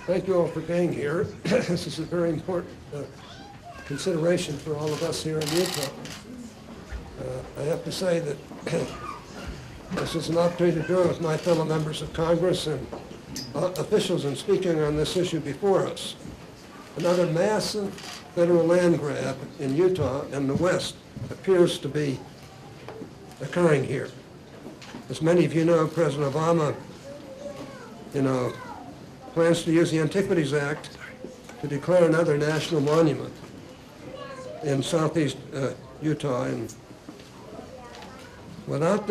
Thank you all for being here. This is a very important consideration for all of us here in Utah. I have to say that this is an opportunity to join with my fellow members of Congress and officials in speaking on this issue before us. Another massive federal land grab in Utah and the West appears to be occurring here. As many of you know, President Obama, plans to use the Antiquities Act to declare another national monument in southeast Utah, and without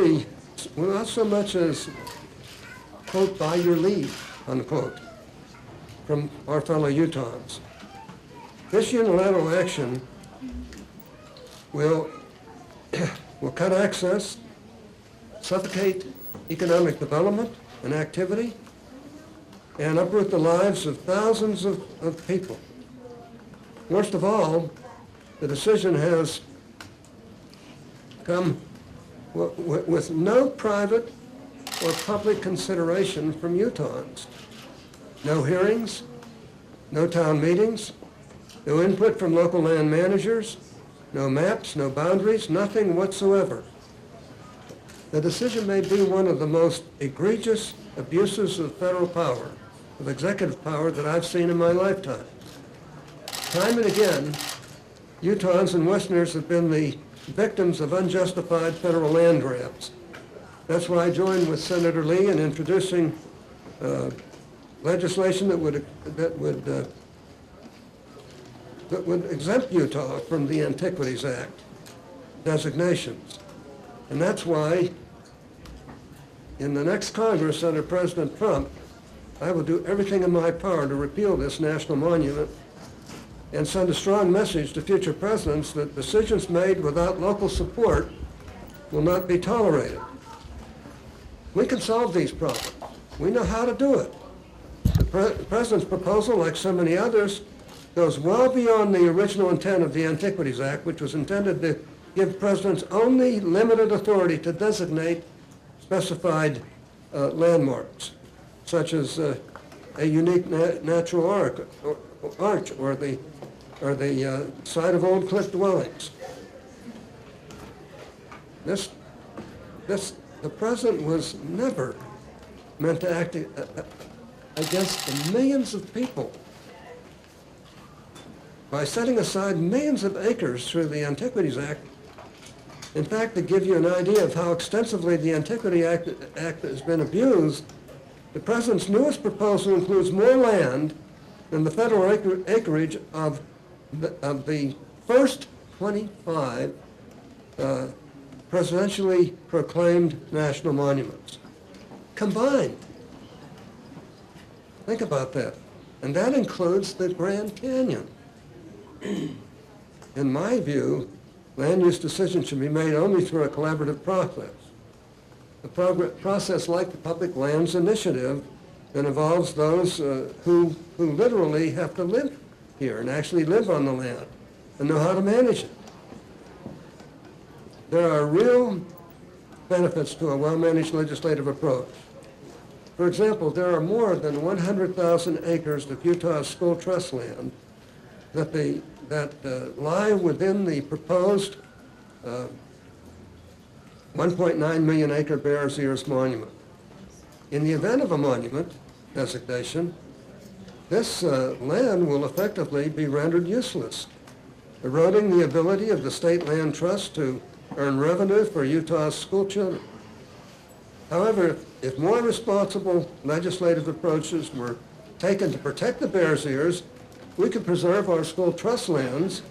so much as, quote, by your leave, unquote, from our fellow Utahns. This unilateral action will cut access, suffocate economic development and activity, and uproot the lives of thousands of people. Worst of all, the decision has come with no private or public consideration from Utahns. No hearings, no town meetings, no input from local land managers, no maps, no boundaries, nothing whatsoever. The decision may be one of the most egregious abuses of federal power, of executive power, that I've seen in my lifetime. Time and again, Utahns and Westerners have been the victims of unjustified federal land grabs. That's why I joined with Senator Lee in introducing legislation that would exempt Utah from the Antiquities Act designations. And that's why in the next Congress under President Trump, I will do everything in my power to repeal this national monument and send a strong message to future presidents that decisions made without local support will not be tolerated. We can solve these problems. We know how to do it. The president's proposal, like so many others, goes well beyond the original intent of the Antiquities Act, which was intended to give presidents only limited authority to designate specified landmarks, such as a unique natural arch or the site of old cliff dwellings. The president was never meant to act against the millions of people by setting aside millions of acres through the Antiquities Act. In fact, to give you an idea of how extensively the Antiquity Act has been abused, the president's newest proposal includes more land than the federal acreage of the first 25 presidentially proclaimed national monuments combined. Think about that. And that includes the Grand Canyon. In my view, land use decisions should be made only through a collaborative process. A process like the Public Lands Initiative that involves those who literally have to live here and actually live on the land and know how to manage it. There are real benefits to a well-managed legislative approach. For example, there are more than 100,000 acres of Utah's school trust land that lie within the proposed 1.9 million acre Bears Ears monument. In the event of a monument designation, this land will effectively be rendered useless, eroding the ability of the state land trust to earn revenue for Utah's school children. However, if more responsible legislative approaches were taken to protect the Bears Ears, we could preserve our school trust lands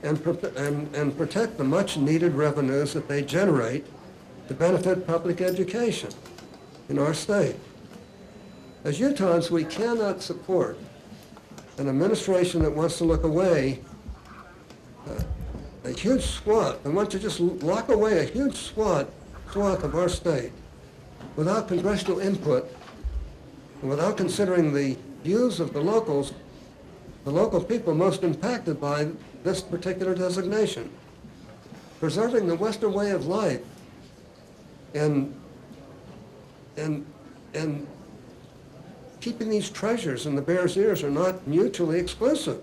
and protect the much-needed revenues that they generate to benefit public education in our state. As Utahns, we cannot support an administration that wants to look away a huge swath, and wants to just lock away a huge swath of our state without congressional input and without considering the views of the local people most impacted by this particular designation. Preserving the Western way of life and keeping these treasures in the Bears' Ears are not mutually exclusive.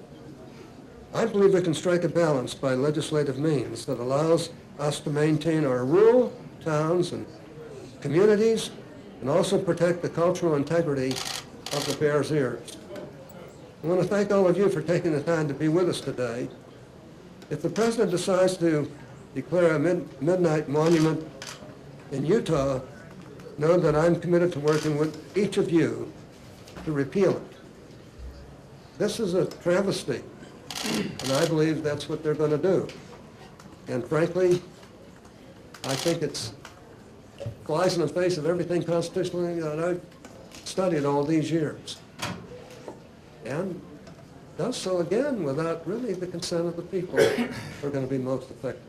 I believe we can strike a balance by legislative means that allows us to maintain our rural towns and communities and also protect the cultural integrity of the Bears' Ears. I want to thank all of you for taking the time to be with us today. If the president decides to declare a midnight monument in Utah, know that I'm committed to working with each of you to repeal it. This is a travesty, and I believe that's what they're going to do. And frankly, I think it flies in the face of everything constitutionally that I've studied all these years. And does so again without really the consent of the people who are going to be most affected.